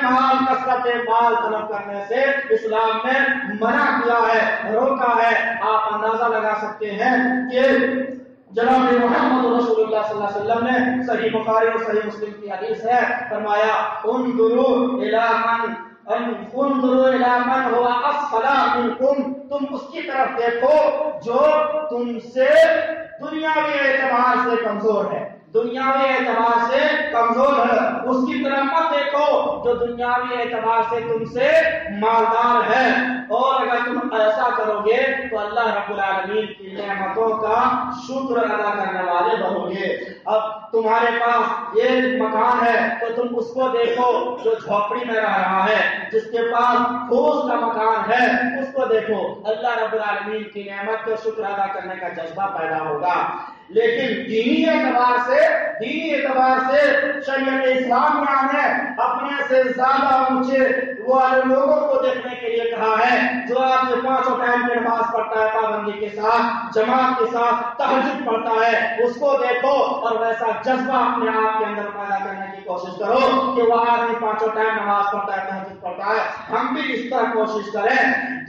[SPEAKER 2] کثرت مال طلب کرنے سے اسلام نے منع کیا ہے، روکا ہے. آپ اندازہ لگا سکتے ہیں کہ جناب محمد رسول اللہ صلی اللہ علیہ وسلم نے صحیح بخاری اور صحیح مسلم کی حدیث ہے، فرمایا انظروا الی من هو اسفل منکم. تم اس کی طرف دیکھو جو تم سے دنیاوی اعتبار سے کمزور ہے، دنیاوی اعتبار سے کمزور ہے. اس کی طرف مت دیکھو جو دنیاوی اعتبار سے تم سے مالدار ہے. اور اگر تم ایسا کرو گے تو اللہ رب العالمین کی نعمتوں کا شکر ادا کرنے والے بنو گے. اب تمہارے پاس یہ مکان ہے تو تم اس کو دیکھو جو جھوپڑی میں رہ رہا ہے، جس کے پاس پھوس کا مکان ہے اس کو دیکھو. اللہ رب العالمین کی نعمت کا شکر ادا کرنے کا جذبہ پیدا ہوگا. لیکن دینی اعتبار سے شریعت اسلامیہ نے اپنے سے زیادہ اونچے والے لوگوں کو دیکھنے کے لیے کہا ہے جو آپ کے 5 ٹائم کی نماز پڑھتا ہے پابندی کے ساتھ، جماعت کے ساتھ تہجد پڑھتا ہے. اس کو دیکھو اور ویسا جذبہ اپنے آپ کے اندر پیدا کرنے کی کوشش کرو کہ وہ آدمی 5 ٹائم نماز پڑھتا ہے، تہجد پڑھتا ہے. ہم بھی اس طرح کوشش کریں.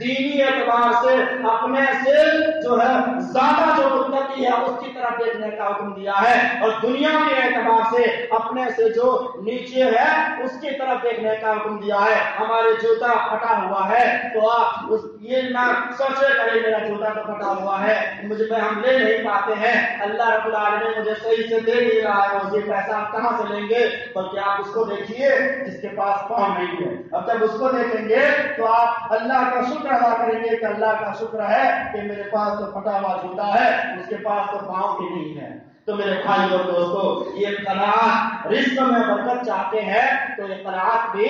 [SPEAKER 2] دینی اعتبار سے اپنے سے جو ہے زیادہ جو متقی ہے اس کی طرف دیکھنے کا حکم دیا ہے، اور دنیا کے اعتبار سے اپنے سے جو نیچے ہے اس کی طرف دیکھنے کا حکم دیا ہے. ہمارے جوتا پھٹا ہوا ہے تو آپ یہ نہ سوچے کہ میرا جوتا تو پھٹا ہوا ہے، ہم لے نہیں پاتے ہیں، اللہ رب العالمین مجھے صحیح سے دے نہیں رہا ہے، یہ پیسہ آپ کہاں سے لیں گے؟ بلکہ آپ اس کو دیکھیے جس کے پاس پاؤں نہیں ہے. اب جب اس کو دیکھیں گے تو آپ اللہ کا شکر ادا کریں گے کہ اللہ کا شکر ہے کہ میرے پاس تو پھٹا ہوا جوتا ہے، اس کے پاس تو پاؤں بھی نہیں ہے. تو میرے بھائی اور دوستو یہ قناعت، رزق میں برکت چاہتے ہیں تو یہ قناعت بھی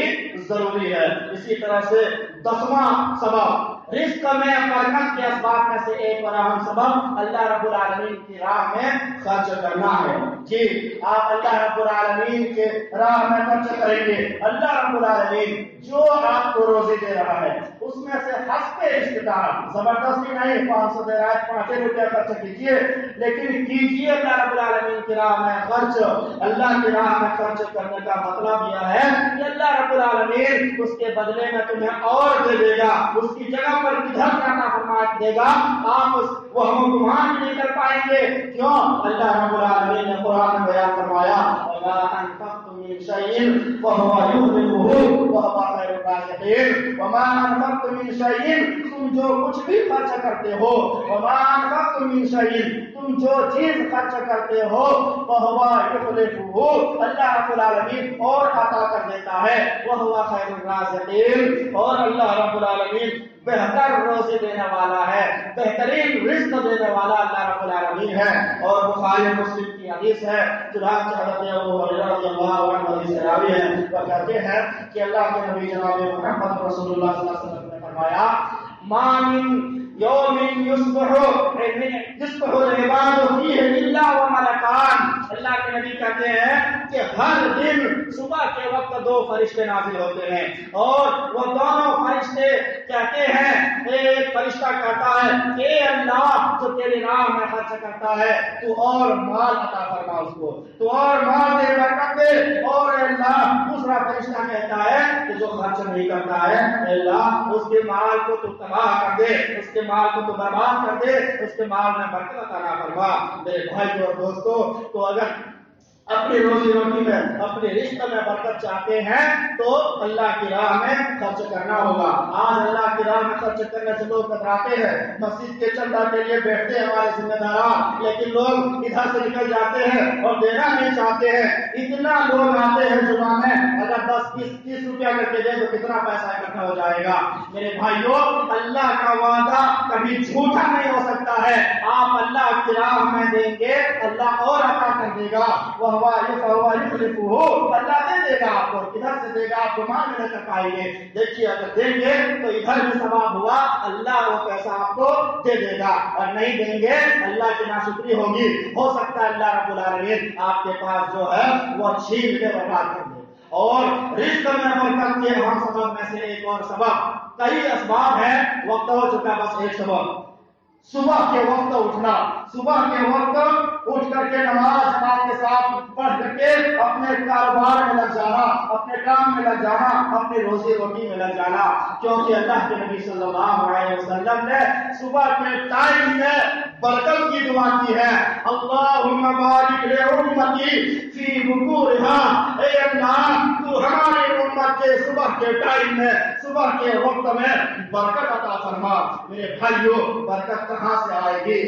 [SPEAKER 2] ضروری ہے. اسی طرح سے 10واں سبب رزق میں برکت کے اسباب میں سے ایک اور اہم سبب اللہ رب العالمین کی راہ میں خرچ کرنا ہے. جی آپ اللہ رب العالمین کے راہ میں خرچ کریں گے، اللہ رب العالمین جو آپ کو روزی دے رہا ہے اس میں سے حسب استطاعت، زبردستی نہیں 500 دے رہا ہے 5 روپیہ خرچ کیجیے، لیکن کیجیے اللہ رب العالمین کی راہ میں خرچ۔ اللہ کی راہ میں خرچ کرنے کا مطلب یہ ہے کہ اللہ رب العالمین اس کے بدلے میں تمہیں اور دے دے گا، اس کی جگہ پر کدھر جانا فرمائے دے گا، آپ وہ ہم گمان نہیں کر پائیں گے۔ کیوں؟ اللہ رب العالمین نے قرآن میں بیان فرمایا وَمَا أَنفَقْتُم مِّن شَيْءٍ فَهُوَ يُخْلِفُهُ وَهُوَ خَيْرُ الرَّازِقِينَ۔ وَمَا أَنفَقْتُم مِّن شَيْءٍ، تم جو کچھ بھی خرچ کرتے ہو، وَمَا أَنفَقْتُم مِّن شَيْءٍ، تم جو چیز خرچ کرتے ہو، فَهُوَ يُخْلِفُهُ، اللہ رب العالمین اور عطا کر دیتا ہے، وَهُوَ خَيْرُ الرَّازِقِينَ، اور اللہ رب العالمین بہتر روزی دینے والا ہے، بہترین رزق دینے والا اللہ رب العالمین ہے۔ اور بخاری مسلم کی حدیث ہے، چنانچہ حضرت ابو ہریرہ رضی اللہ عنہ حدیث راوی ہے، وہ کہتے ہیں کہ اللہ کے نبی جناب محمد رسول اللہ صلی اللہ علیہ وسلم نے فرمایا ما من یوم یصبح العباد فیہ الا وملکان، اللہ کے نبی کہتے ہیں کہ ہر دن صبح کے وقت 2 فرشتے نازل ہوتے ہیں، اور وہ دونوں فرشتے کہتے ہیں، ایک فرشتہ کہتا ہے کہ اے اللہ جو تیری راہ میں خرچ کرتا ہے تو اور مال عطا فرما اس کو، تو اور مال دے برکت دے، اور اے اللہ دوسرا فرشتہ کہتا ہے کہ جو خرچ نہیں کرتا ہے اے اللہ اس کے مال کو تو تباہ کر دے، اس کے مال کو تو برباد کر دے، اس کے مال میں برکت عطا نہ فرما۔ میرے بھائی اور دوستو، تو اگر اپنی روزی روٹی میں اپنے رزق میں برکت چاہتے ہیں تو اللہ کی راہ میں خرچ کرنا ہوگا۔ آج اللہ کی راہ میں خرچ کرنے سے لوگ کتراتے ہیں، مسجد کے چندہ کے لیے بیٹھتے ہیں ہمارے ذمہ داران، لیکن لوگ ادھر سے نکل جاتے ہیں اور دینا نہیں چاہتے ہیں۔ اتنا لوگ آتے ہیں جمعہ میں، اگر 10-20-30 روپیہ کر کے دیں تو کتنا پیسہ اکٹھا ہو جائے گا۔ میرے بھائیوں، اللہ کا وعدہ کبھی جھوٹا نہیں ہو سکتا ہے، آپ اللہ کی راہ میں دیں گے اللہ اور عطا کر دے گا، اللہ دے دے گا آپ کو، کدھر سے دے گا آپ گمان میں نہ کر پائیں گے۔ دیکھیے اگر دیں گے تو ادھر بھی ثواب ہوا، اللہ وہ پیسہ آپ کو دے دے گا، اور نہیں دیں گے اللہ کی ناشکری ہوگی، ہو سکتا ہے اللہ رب العالمین آپ کے پاس جو ہے وہ چھین کے برباد کر دے۔ اور رزق میں برکت کے ہم سبب میں سے ایک اور سبب، کئی اسباب ہیں، وقت ہو چکا بس ایک سبب، صبح کے وقت اٹھنا، صبح کے وقت اٹھ کر کے نماز جماعت کے ساتھ پڑھ کر کے اپنے کاروبار میں لگ جانا، اپنے کام میں لگ جانا، اپنی روزی روٹی میں لگ جانا، کیونکہ اللہ کے نبی صلی اللہ علیہ وسلم نے صبح کے ٹائم میں برکت کی دعا کی ہے، اللہم بارک لامتی فی بکورها، اے اللہ تو ہماری امت کے صبح کے ٹائم میں، صبح کے وقت میں برکت عطا فرما۔ میرے بھائیوں، برکت کہاں سے آئے گی؟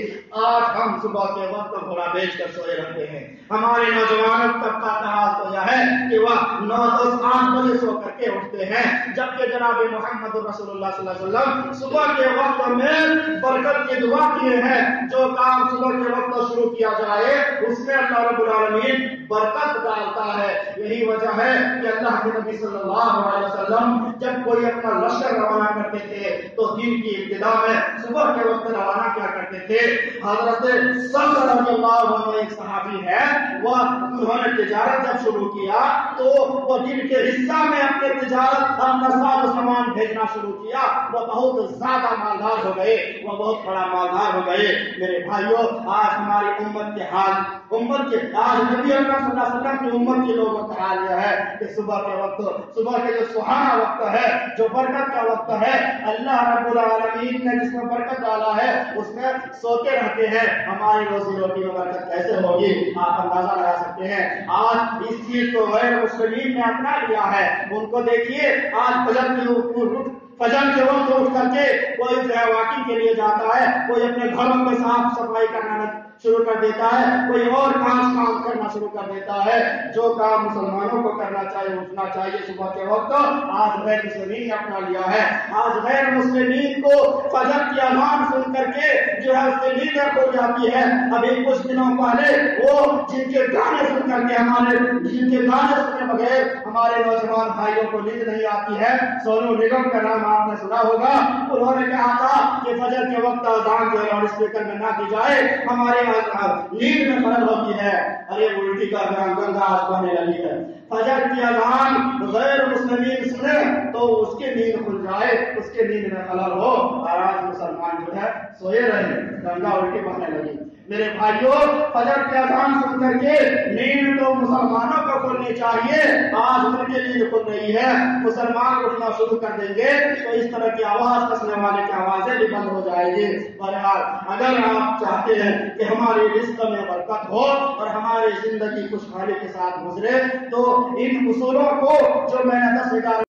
[SPEAKER 2] آج ہم صبح کے وقت گھوڑا بیچ کر سوئے رہتے ہیں، ہمارے نوجوانوں طبقہ کا حال تو یہ ہے کہ وہ 9-10-8 بجے سو کر کے اٹھتے ہیں، جبکہ جناب محمد رسول اللہ صلی اللہ علیہ وسلم صبح کے وقت میں برکت کی دعا کیے ہیں، جو کام صبح کے وقت شروع کیا جائے اس میں اللہ رب العالمین برکت ڈالتا ہے۔ یہی وجہ ہے کہ اللہ کے نبی صلی اللہ علیہ وسلم جب کوئی اپنا لشکر روانہ کرتے تھے تو دن کی ابتدا میں صبح کے وقت روانہ کیا کرتے تھے۔ حضرت سعد رضی اللہ عنہ ایک صحابی ہے، وہ انہوں نے تجارت جب شروع کیا تو وہ دن کے حصہ میں اپنے تجارت اپنا ساز و سامان بھیجنا شروع کیا، وہ بہت زیادہ مالدار ہو گئے، وہ بہت بڑا مالدار ہو گئے۔ میرے بھائیوں، آج ہماری امت کے حال، امت کے آج نبی اکرم صلی اللہ علیہ وسلم کی امت کے لوگوں کا حال یہ ہے کہ صبح کے وقت، صبح کے جو سہانا وقت ہے، جو برکت کا وقت ہے، اللہ رب العالمین نے جس میں برکت ڈالا ہے اس میں سوتے رہتے ہیں، ہماری روزی روٹی میں برکت کیسے ہوگی آپ اندازہ لگا سکتے ہیں۔ آج اس چیز کو غیر مسلمین نے اپنا لیا ہے، ان کو دیکھیے آج فجر کے وقت اٹھ کر کے کوئی جو ہے واکنگ کے لیے جاتا ہے، کوئی اپنے گھروں میں صاف صفائی کرنا شروع کر دیتا ہے، کوئی اور کام کرنا شروع کر دیتا ہے۔ جو کام مسلمانوں کو کرنا چاہیے، اٹھنا چاہیے صبح کے وقت، آج غیر مسلمین نے اپنا لیا ہے۔ آج غیر مسلمین کو فجر کی اذان سن کر کے جو ہے اس سے نیندیں کھل جاتی ہے۔ ابھی کچھ دنوں پہلے وہ جن کے گانے سن کر کے جن کے گانے سنے بغیر ہمارے نوجوان بھائیوں کو نیند نہیں آتی ہے، سونو نگم کا نام آپ نے سنا ہوگا، انہوں نے کہا تھا کہ فجر کے وقت اذان جو ہے لاؤڈ اسپیکر میں نہ کی جائے، ہمارے نیند میں خلل ہوتی ہے۔ ارے الٹی کا گنگا آج بہنے لگی ہے، فجر کی اذان غیر مسلمین سنے تو اس کی نیند کھل جائے، اس کے نیند میں خلل ہو، اور آج مسلمان جو ہے سوئے رہے، گنگا الٹی بہنے لگی۔ میرے بھائیوں، فجر کی اذان سن کر کے نیند تو مسلمانوں کو کھلنی چاہیے، آج ان کے نیند کھل رہی ہے۔ مسلمان اٹھنا شروع کر دیں گے تو اس طرح کی آواز کسنے والے کی آوازیں بھی بند ہو جائے گی۔ بہرحال اگر آپ چاہتے ہیں کہ ہماری رزق میں برکت ہو اور ہماری زندگی خوشحالی کے ساتھ گزرے، تو ان اصولوں کو جو میں نے 10 11